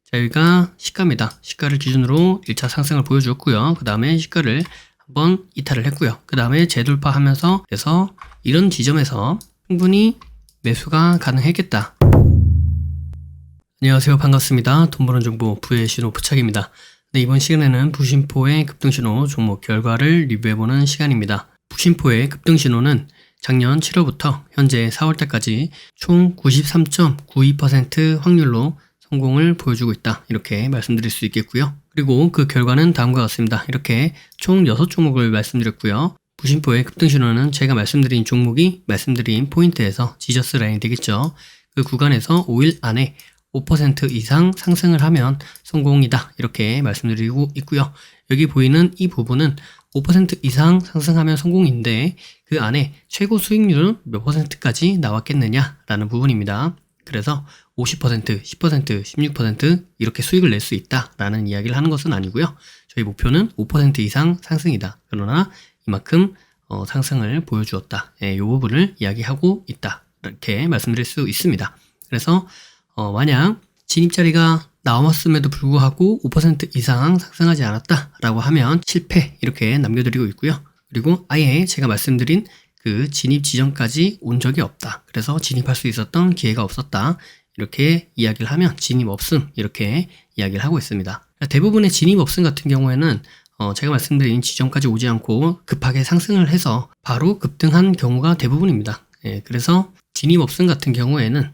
자, 여기가 시가입니다. 시가를 기준으로 1차 상승을 보여주었고요. 그 다음에 시가를 한번 이탈을 했고요. 그 다음에 재돌파하면서 그래서 이런 지점에서 충분히 매수가 가능했겠다. 안녕하세요. 반갑습니다. 돈버는 정보 부의 신호 부착입니다. 네, 이번 시간에는 부심포의 급등신호 종목 결과를 리뷰해보는 시간입니다. 부심포의 급등신호는 작년 7월부터 현재 4월달까지 총 93.92% 확률로 성공을 보여주고 있다. 이렇게 말씀드릴 수 있겠고요. 그리고 그 결과는 다음과 같습니다. 이렇게 총 6종목을 말씀드렸고요. 부심포의 급등신호는 제가 말씀드린 종목이 말씀드린 포인트에서 지저스 라인이 되겠죠. 그 구간에서 5일 안에 5% 이상 상승을 하면 성공이다. 이렇게 말씀드리고 있고요. 여기 보이는 이 부분은 5% 이상 상승하면 성공인데 그 안에 최고 수익률은 몇 %까지 나왔겠느냐라는 부분입니다. 그래서 50%, 10%, 16% 이렇게 수익을 낼 수 있다라는 이야기를 하는 것은 아니고요. 저희 목표는 5% 이상 상승이다. 그러나 이만큼 상승을 보여주었다. 이 부분을 이야기하고 있다. 이렇게 말씀드릴 수 있습니다. 그래서 만약 진입자리가 나왔음에도 불구하고 5% 이상 상승하지 않았다라고 하면 실패 이렇게 남겨드리고 있고요. 그리고 아예 제가 말씀드린 그 진입 지점까지 온 적이 없다. 그래서 진입할 수 있었던 기회가 없었다. 이렇게 이야기를 하면 진입 없음 이렇게 이야기를 하고 있습니다. 대부분의 진입 없음 같은 경우에는 제가 말씀드린 지점까지 오지 않고 급하게 상승을 해서 바로 급등한 경우가 대부분입니다. 그래서 진입 없음 같은 경우에는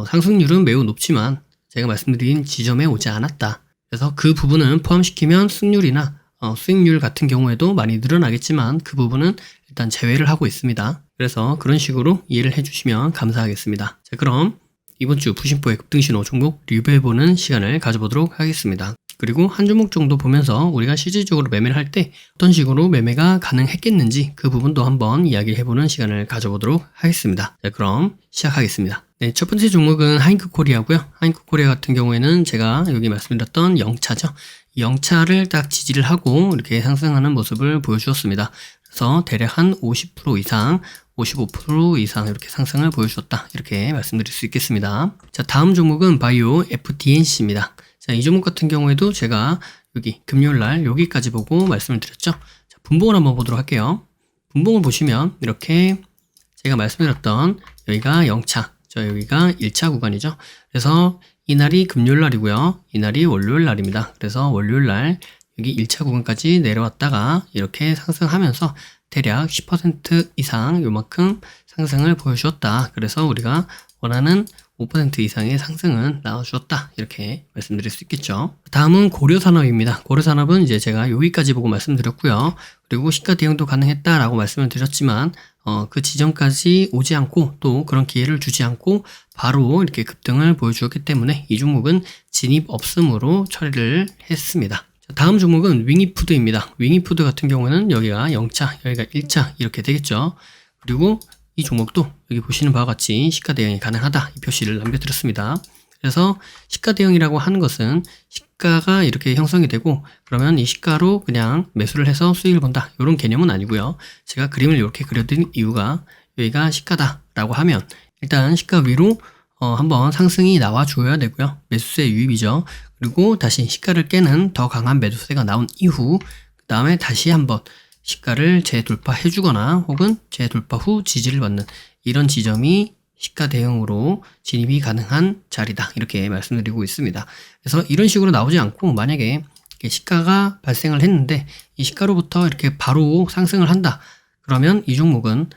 상승률은 매우 높지만 제가 말씀드린 지점에 오지 않았다. 그래서 그 부분은 포함시키면 승률이나 수익률 같은 경우에도 많이 늘어나겠지만 그 부분은 일단 제외를 하고 있습니다. 그래서 그런 식으로 이해를 해주시면 감사하겠습니다. 자, 그럼 이번 주 부심포의 급등신호 종목 리뷰해보는 시간을 가져보도록 하겠습니다. 그리고 한 종목 정도 보면서 우리가 실질적으로 매매를 할 때 어떤 식으로 매매가 가능했겠는지 그 부분도 한번 이야기해보는 시간을 가져보도록 하겠습니다. 자, 그럼 시작하겠습니다. 네, 첫 번째 종목은 하잉크 코리아고요. 하잉크 코리아 같은 경우에는 제가 여기 말씀드렸던 영차죠. 영차를 딱 지지를 하고 이렇게 상승하는 모습을 보여주었습니다. 그래서 대략 한 50% 이상, 55% 이상 이렇게 상승을 보여주었다. 이렇게 말씀드릴 수 있겠습니다. 자, 다음 종목은 바이오 FDNC입니다. 자, 이 종목 같은 경우에도 제가 여기 금요일날 여기까지 보고 말씀을 드렸죠. 자, 분봉을 한번 보도록 할게요. 분봉을 보시면 이렇게 제가 말씀드렸던 여기가 영차, 여기가 1차 구간이죠. 그래서 이날이 금요일날이고요. 이날이 월요일날입니다. 그래서 월요일날 여기 1차 구간까지 내려왔다가 이렇게 상승하면서 대략 10% 이상 요만큼 상승을 보여주었다. 그래서 우리가 원하는 5% 이상의 상승은 나와주었다. 이렇게 말씀드릴 수 있겠죠. 다음은 고려산업입니다. 고려산업은 이제 제가 여기까지 보고 말씀드렸고요. 그리고 시가 대응도 가능했다라고 말씀을 드렸지만 그 지점까지 오지 않고 또 그런 기회를 주지 않고 바로 이렇게 급등을 보여주었기 때문에 이 종목은 진입 없음으로 처리를 했습니다. 다음 종목은 윙이푸드입니다. 윙이푸드 같은 경우는 여기가 0차, 여기가 1차 이렇게 되겠죠. 그리고 이 종목도 여기 보시는 바와 같이 시가 대응이 가능하다 이 표시를 남겨드렸습니다. 그래서 시가 대응이라고 하는 것은 시가가 이렇게 형성이 되고 그러면 이 시가로 그냥 매수를 해서 수익을 본다 이런 개념은 아니고요. 제가 그림을 이렇게 그려드린 이유가 여기가 시가다라고 하면 일단 시가 위로 한번 상승이 나와줘야 되고요. 매수세 유입이죠. 그리고 다시 시가를 깨는 더 강한 매수세가 나온 이후 그 다음에 다시 한번 시가를 재돌파해 주거나 혹은 재돌파 후 지지를 받는 이런 지점이 시가 대응으로 진입이 가능한 자리다 이렇게 말씀드리고 있습니다. 그래서 이런 식으로 나오지 않고 만약에 시가가 발생을 했는데 이 시가로부터 이렇게 바로 상승을 한다 그러면 이 종목은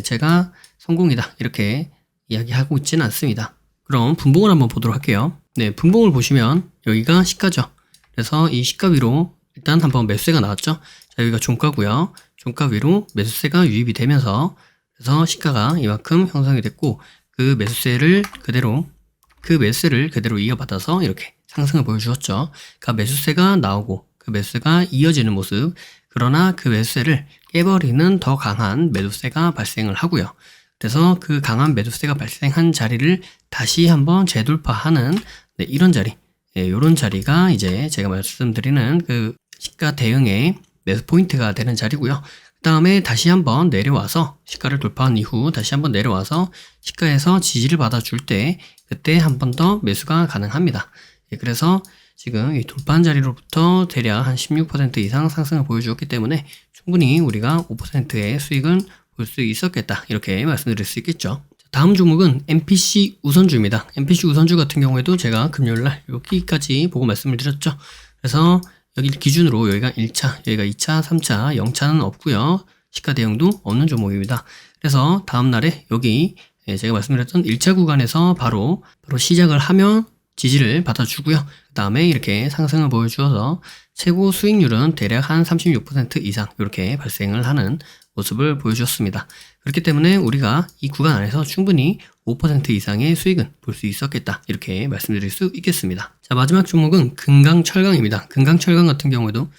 제가 성공이다 이렇게 이야기하고 있지는 않습니다. 그럼 분봉을 한번 보도록 할게요. 네, 분봉을 보시면 여기가 시가죠. 그래서 이 시가 위로 일단 한번 매수세가 나왔죠. 자, 여기가 종가고요. 종가 위로 매수세가 유입이 되면서 그래서 시가가 이만큼 형성이 됐고 그 매수세를 그대로 이어받아서 이렇게 상승을 보여주었죠. 그러니까 매수세가 나오고 그 매수세가 이어지는 모습 그러나 그 매수세를 깨버리는 더 강한 매수세가 발생을 하고요. 그래서 그 강한 매수세가 발생한 자리를 다시 한번 재돌파하는 이런 자리 이런 자리가 이제 제가 말씀드리는 그 시가 대응의 매수 포인트가 되는 자리고요. 그 다음에 다시 한번 내려와서 시가를 돌파한 이후 다시 한번 내려와서 시가에서 지지를 받아줄 때 그때 한 번 더 매수가 가능합니다. 그래서 지금 이 돌파한 자리로부터 대략 한 16% 이상 상승을 보여주었기 때문에 충분히 우리가 5%의 수익은 볼 수 있었겠다, 이렇게 말씀드릴 수 있겠죠. 다음 종목은 MPC 우선주입니다. MPC 우선주 같은 경우에도 제가 금요일날 여기까지 보고 말씀을 드렸죠. 그래서 여기 기준으로 여기가 1차, 여기가 2차, 3차, 0차는 없고요. 시가 대응도 없는 종목입니다. 그래서 다음날에 여기 제가 말씀드렸던 1차 구간에서 바로 시작을 하면 지지를 받아주고요. 그 다음에 이렇게 상승을 보여주어서 최고 수익률은 대략 한 36% 이상 이렇게 발생을 하는 모습을 보여주었습니다. 그렇기 때문에 우리가 이 구간 안에서 충분히 5% 이상의 수익은 볼 수 있었겠다, 이렇게 말씀드릴 수 있겠습니다. 자, 마지막 종목은 금강철강입니다. 금강철강 같은 경우에도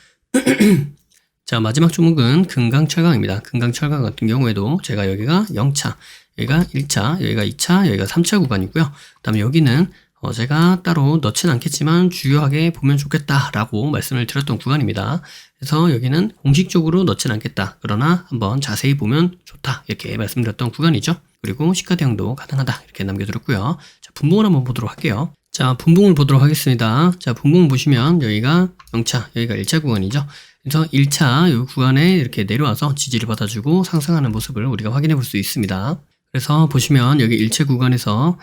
자, 마지막 종목은 금강철강입니다. 금강철강 같은 경우에도 제가 여기가 0차, 여기가 1차, 여기가 2차, 여기가 3차 구간이고요. 그 다음에 여기는 제가 따로 넣진 않겠지만 주요하게 보면 좋겠다라고 말씀을 드렸던 구간입니다. 그래서 여기는 공식적으로 넣진 않겠다, 그러나 한번 자세히 보면 좋다, 이렇게 말씀드렸던 구간이죠. 그리고 시가 대응도 가능하다, 이렇게 남겨드렸고요. 자, 분봉을 한번 보도록 할게요. 자, 분봉을 보도록 하겠습니다. 자, 분봉을 보시면 여기가 0차, 여기가 1차 구간이죠. 그래서 1차 이 구간에 이렇게 내려와서 지지를 받아주고 상승하는 모습을 우리가 확인해 볼 수 있습니다. 그래서 보시면 여기 1차 구간에서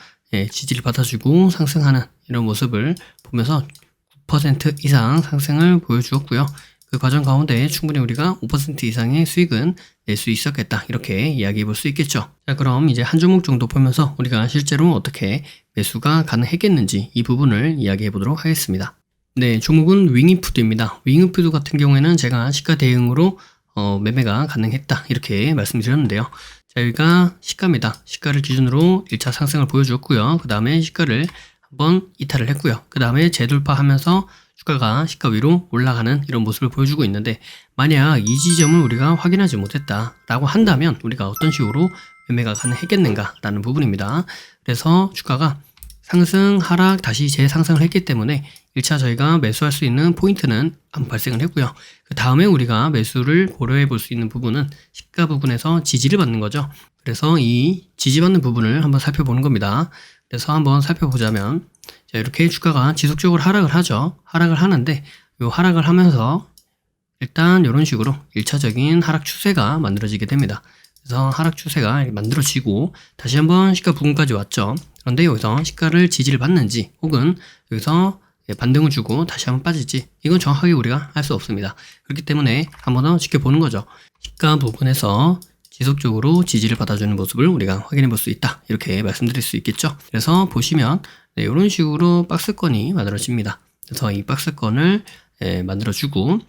지지를 받아주고 상승하는 이런 모습을 보면서 9% 이상 상승을 보여주었고요. 그 과정 가운데 충분히 우리가 5% 이상의 수익은 낼 수 있었겠다, 이렇게 이야기해 볼 수 있겠죠. 자, 그럼 이제 한 종목 정도 보면서 우리가 실제로 어떻게 매수가 가능했겠는지 이 부분을 이야기해 보도록 하겠습니다. 네, 종목은 윙이푸드입니다. 윙이푸드 같은 경우에는 제가 시가 대응으로 매매가 가능했다, 이렇게 말씀드렸는데요. 자, 여기가 시가입니다. 시가를 기준으로 1차 상승을 보여주었고요. 그 다음에 시가를 한번 이탈을 했고요. 그 다음에 재돌파하면서 주가가 시가 위로 올라가는 이런 모습을 보여주고 있는데, 만약 이 지점을 우리가 확인하지 못했다라고 한다면 우리가 어떤 식으로 매매가 가능했겠는가 라는 부분입니다. 그래서 주가가 상승, 하락, 다시 재상승을 했기 때문에 1차 저희가 매수할 수 있는 포인트는 한번 발생을 했고요. 그 다음에 우리가 매수를 고려해 볼 수 있는 부분은 시가 부분에서 지지를 받는 거죠. 그래서 이 지지받는 부분을 한번 살펴보는 겁니다. 그래서 한번 살펴보자면, 자, 이렇게 주가가 지속적으로 하락을 하죠. 하락을 하는데 이 하락을 하면서 일단 이런 식으로 1차적인 하락 추세가 만들어지게 됩니다. 그래서 하락 추세가 만들어지고 다시 한번 시가 부근까지 왔죠. 그런데 여기서 시가를 지지를 받는지 혹은 여기서 반등을 주고 다시 한번 빠질지, 이건 정확하게 우리가 알 수 없습니다. 그렇기 때문에 한번 더 지켜보는 거죠. 시가 부분에서 지속적으로 지지를 받아주는 모습을 우리가 확인해 볼 수 있다, 이렇게 말씀드릴 수 있겠죠. 그래서 보시면 이런 식으로 박스권이 만들어집니다. 그래서 이 박스권을 만들어주고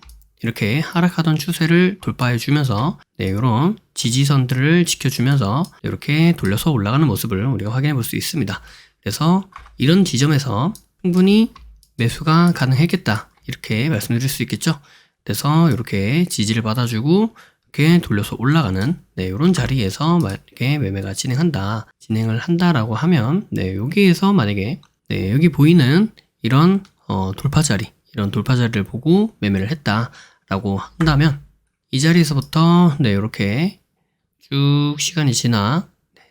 이렇게 하락하던 추세를 돌파해 주면서 이런 지지선들을 지켜주면서 이렇게 돌려서 올라가는 모습을 우리가 확인해 볼 수 있습니다. 그래서 이런 지점에서 충분히 매수가 가능했겠다, 이렇게 말씀드릴 수 있겠죠. 그래서 이렇게 지지를 받아주고 이렇게 돌려서 올라가는 이런 자리에서 만약에 매매가 진행을 한다라고 하면 여기에서 만약에 여기 보이는 이런 돌파 자리를 보고 매매를 했다라고 한다면 이 자리에서부터 이렇게 쭉 시간이 지나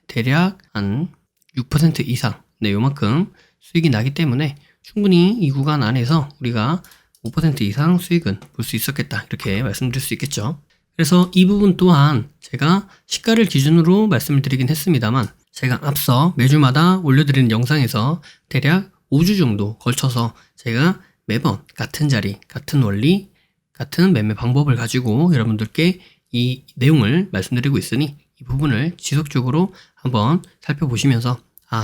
대략 한 6% 이상 요만큼 수익이 나기 때문에 충분히 이 구간 안에서 우리가 5% 이상 수익은 볼 수 있었겠다, 이렇게 말씀드릴 수 있겠죠. 그래서 이 부분 또한 제가 시가를 기준으로 말씀을 드리긴 했습니다만, 제가 앞서 매주마다 올려드리는 영상에서 대략 5주 정도 걸쳐서 제가 매번 같은 자리, 같은 원리, 같은 매매 방법을 가지고 여러분들께 이 내용을 말씀드리고 있으니 이 부분을 지속적으로 한번 살펴보시면서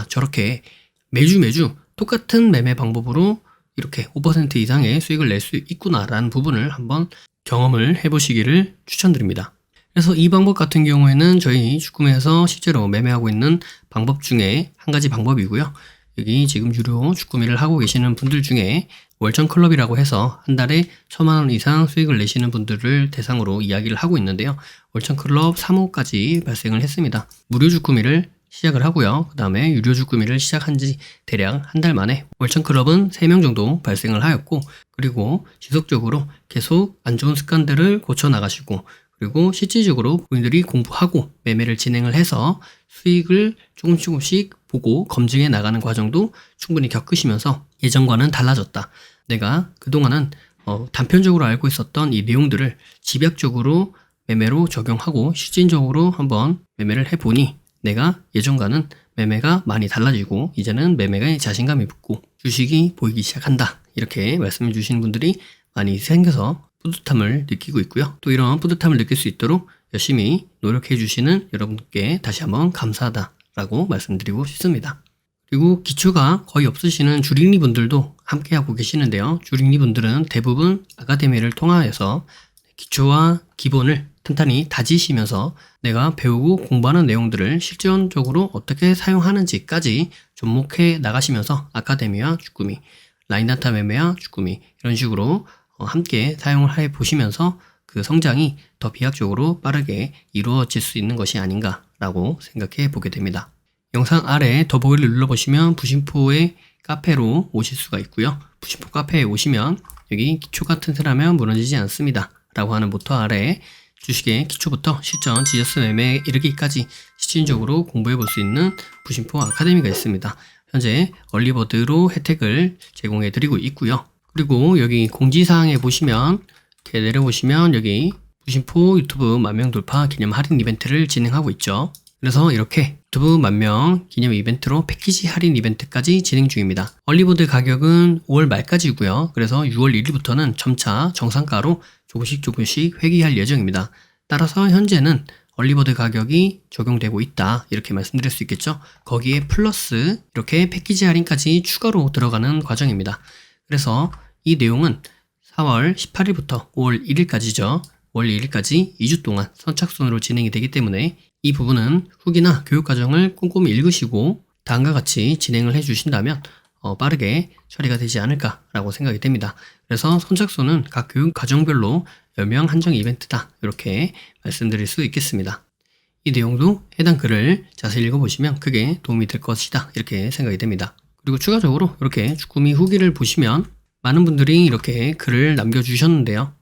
저렇게 매주 똑같은 매매 방법으로 이렇게 5% 이상의 수익을 낼 수 있구나라는 부분을 한번 경험을 해보시기를 추천드립니다. 그래서 이 방법 같은 경우에는 저희 주꾸미에서 실제로 매매하고 있는 방법 중에 한 가지 방법이고요. 여기 지금 유료 주꾸미를 하고 계시는 분들 중에 월천 클럽이라고 해서 한 달에 1,000만 원 이상 수익을 내시는 분들을 대상으로 이야기를 하고 있는데요. 월천 클럽 3호까지 발생을 했습니다. 무료 주꾸미를 시작을 하고요. 그 다음에 유료 주꾸미를 시작한 지 대략 한 달 만에 월천 클럽은 3명 정도 발생을 하였고, 그리고 지속적으로 계속 안 좋은 습관들을 고쳐 나가시고, 그리고 실질적으로 본인들이 공부하고 매매를 진행을 해서 수익을 조금씩 보고 검증해 나가는 과정도 충분히 겪으시면서 예전과는 달라졌다. 내가 그동안은 단편적으로 알고 있었던 이 내용들을 집약적으로 매매로 적용하고 실질적으로 한번 매매를 해보니 내가 예전과는 매매가 많이 달라지고 이제는 매매에 자신감이 붙고 주식이 보이기 시작한다. 이렇게 말씀해 주시는 분들이 많이 생겨서 뿌듯함을 느끼고 있고요. 또 이런 뿌듯함을 느낄 수 있도록 열심히 노력해 주시는 여러분께 다시 한번 감사하다라고 말씀드리고 싶습니다. 그리고 기초가 거의 없으시는 주린이 분들도 함께하고 계시는데요. 주린이 분들은 대부분 아카데미를 통하여서 기초와 기본을 튼튼히 다지시면서 내가 배우고 공부하는 내용들을 실전적으로 어떻게 사용하는지까지 접목해 나가시면서 아카데미와 주꾸미, 라인단타 매매와 주꾸미 이런 식으로 함께 사용을 해 보시면서 그 성장이 더 비약적으로 빠르게 이루어질 수 있는 것이 아닌가라고 생각해 보게 됩니다. 영상 아래 더보기를 눌러보시면 부심포의 카페로 오실 수가 있고요. 부심포 카페에 오시면 여기 기초가 튼튼하면 무너지지 않습니다 라고 하는 모토 아래 주식의 기초부터 실전 지저스 매매에 이르기까지 실질적으로 공부해 볼 수 있는 부심포 아카데미가 있습니다. 현재 얼리버드로 혜택을 제공해 드리고 있고요. 그리고 여기 공지사항에 보시면 이렇게 내려보시면 여기 부심포 유튜브 만명 돌파 기념 할인 이벤트를 진행하고 있죠. 그래서 이렇게 유튜브 만명 기념 이벤트로 패키지 할인 이벤트까지 진행 중입니다. 얼리버드 가격은 5월 말까지고요. 그래서 6월 1일부터는 점차 정상가로 조금씩 회귀할 예정입니다. 따라서 현재는 얼리버드 가격이 적용되고 있다 이렇게 말씀드릴 수 있겠죠. 거기에 플러스 이렇게 패키지 할인까지 추가로 들어가는 과정입니다. 그래서 이 내용은 4월 18일부터 5월 1일까지죠. 5월 1일까지 2주 동안 선착순으로 진행이 되기 때문에 이 부분은 후기나 교육과정을 꼼꼼히 읽으시고 다음과 같이 진행을 해주신다면 빠르게 처리가 되지 않을까라고 생각이 됩니다. 그래서 선착순은 각 교육과정별로 10명 한정 이벤트다 이렇게 말씀드릴 수 있겠습니다. 이 내용도 해당 글을 자세히 읽어보시면 크게 도움이 될 것이다 이렇게 생각이 됩니다. 그리고 추가적으로 이렇게 주꾸미 후기를 보시면 많은 분들이 이렇게 글을 남겨주셨는데요.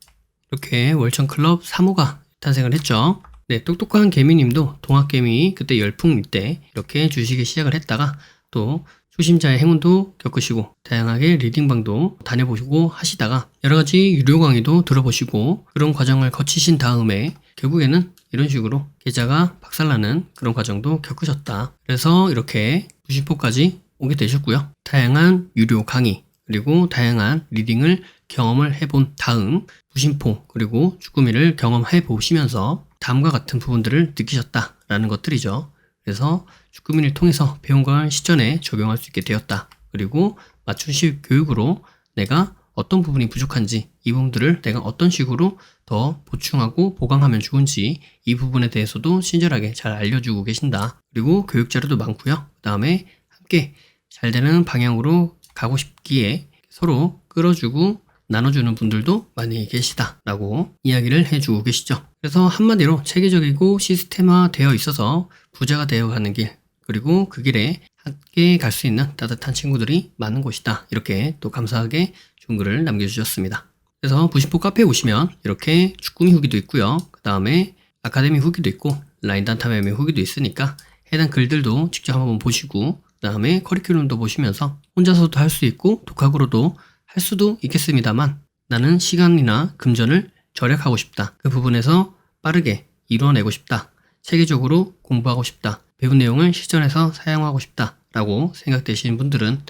이렇게 월천클럽 3호가 탄생을 했죠. 네, 똑똑한 개미님도 동학개미 그때 열풍 때 이렇게 주식을 시작을 했다가 또 초심자의 행운도 겪으시고 다양하게 리딩방도 다녀보시고 하시다가 여러가지 유료 강의도 들어보시고 그런 과정을 거치신 다음에 결국에는 이런 식으로 계좌가 박살나는 그런 과정도 겪으셨다. 그래서 이렇게 부심포까지 오게 되셨고요. 다양한 유료 강의 그리고 다양한 리딩을 경험을 해본 다음 부심포 그리고 주꾸미를 경험해 보시면서 다음과 같은 부분들을 느끼셨다라는 것들이죠. 그래서 주꾸미를 통해서 배운 걸 실전에 적용할 수 있게 되었다. 그리고 맞춤식 교육으로 내가 어떤 부분이 부족한지 이 부분들을 내가 어떤 식으로 더 보충하고 보강하면 좋은지 이 부분에 대해서도 친절하게 잘 알려주고 계신다. 그리고 교육 자료도 많고요. 그 다음에 함께 잘 되는 방향으로 가고 싶기에 서로 끌어주고 나눠주는 분들도 많이 계시다라고 이야기를 해주고 계시죠. 그래서 한마디로 체계적이고 시스템화 되어 있어서 부자가 되어가는 길 그리고 그 길에 함께 갈 수 있는 따뜻한 친구들이 많은 곳이다. 이렇게 또 감사하게 좋은 글을 남겨주셨습니다. 그래서 부심포 카페에 오시면 이렇게 주꾸미 후기도 있고요. 그 다음에 아카데미 후기도 있고 라인단타 매매 후기도 있으니까 해당 글들도 직접 한번 보시고 그 다음에 커리큘럼도 보시면서 혼자서도 할 수 있고 독학으로도 할 수도 있겠습니다만 나는 시간이나 금전을 절약하고 싶다. 그 부분에서 빠르게 이뤄내고 싶다. 체계적으로 공부하고 싶다. 배운 내용을 실전에서 사용하고 싶다. 라고 생각되시는 분들은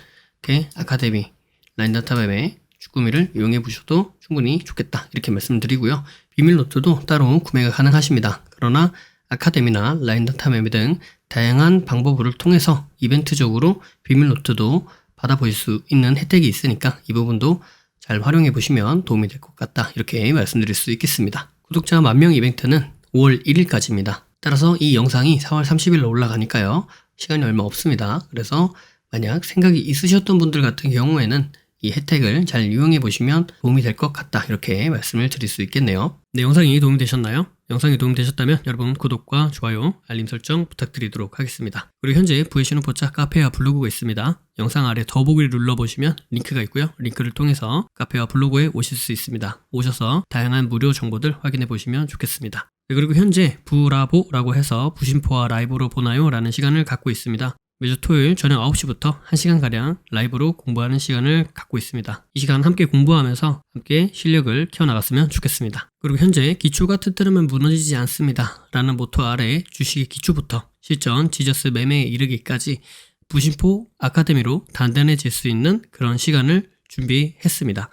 이렇게 아카데미, 라인단타 매매, 주꾸미를 이용해 보셔도 충분히 좋겠다. 이렇게 말씀드리고요. 비밀 노트도 따로 구매가 가능하십니다. 그러나 아카데미나 라인단타 매매 등 다양한 방법을 통해서 이벤트적으로 비밀 노트도 받아보실 수 있는 혜택이 있으니까 이 부분도 잘 활용해 보시면 도움이 될 것 같다. 이렇게 말씀드릴 수 있겠습니다. 구독자 10,000명 이벤트는 5월 1일까지입니다. 따라서 이 영상이 4월 30일로 올라가니까요. 시간이 얼마 없습니다. 그래서 만약 생각이 있으셨던 분들 같은 경우에는 이 혜택을 잘 이용해 보시면 도움이 될 것 같다. 이렇게 말씀을 드릴 수 있겠네요. 네, 영상이 도움이 되셨나요? 영상이 도움이 되셨다면 여러분 구독과 좋아요, 알림 설정 부탁드리도록 하겠습니다. 그리고 현재 부의신호 포차 카페와 블로그가 있습니다. 영상 아래 더보기를 눌러보시면 링크가 있고요. 링크를 통해서 카페와 블로그에 오실 수 있습니다. 오셔서 다양한 무료 정보들 확인해 보시면 좋겠습니다. 네, 그리고 현재 부라보라고 해서 부심포와 라이브로 보나요? 라는 시간을 갖고 있습니다. 매주 토요일 저녁 9시부터 1시간가량 라이브로 공부하는 시간을 갖고 있습니다. 이 시간 함께 공부하면서 함께 실력을 키워나갔으면 좋겠습니다. 그리고 현재 기초가 튼튼하면 무너지지 않습니다 라는 모토 아래 주식의 기초부터 실전 지저스 매매에 이르기까지 부심포 아카데미로 단단해질 수 있는 그런 시간을 준비했습니다.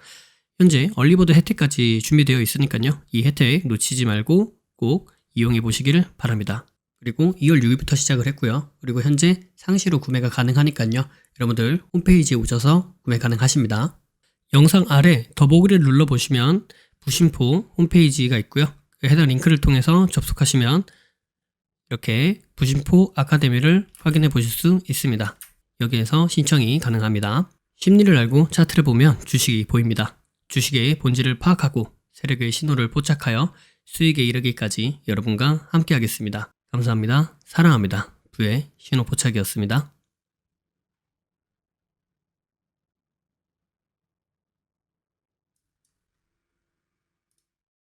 현재 얼리버드 혜택까지 준비되어 있으니까요. 이 혜택 놓치지 말고 꼭 이용해 보시기를 바랍니다. 그리고 2월 6일부터 시작을 했고요. 그리고 현재 상시로 구매가 가능하니까요. 여러분들 홈페이지에 오셔서 구매 가능하십니다. 영상 아래 더보기를 눌러보시면 부심포 홈페이지가 있고요. 해당 링크를 통해서 접속하시면 이렇게 부심포 아카데미를 확인해 보실 수 있습니다. 여기에서 신청이 가능합니다. 심리를 알고 차트를 보면 주식이 보입니다. 주식의 본질을 파악하고 세력의 신호를 포착하여 수익에 이르기까지 여러분과 함께 하겠습니다. 감사합니다. 사랑합니다. 부의 신호 포착이었습니다.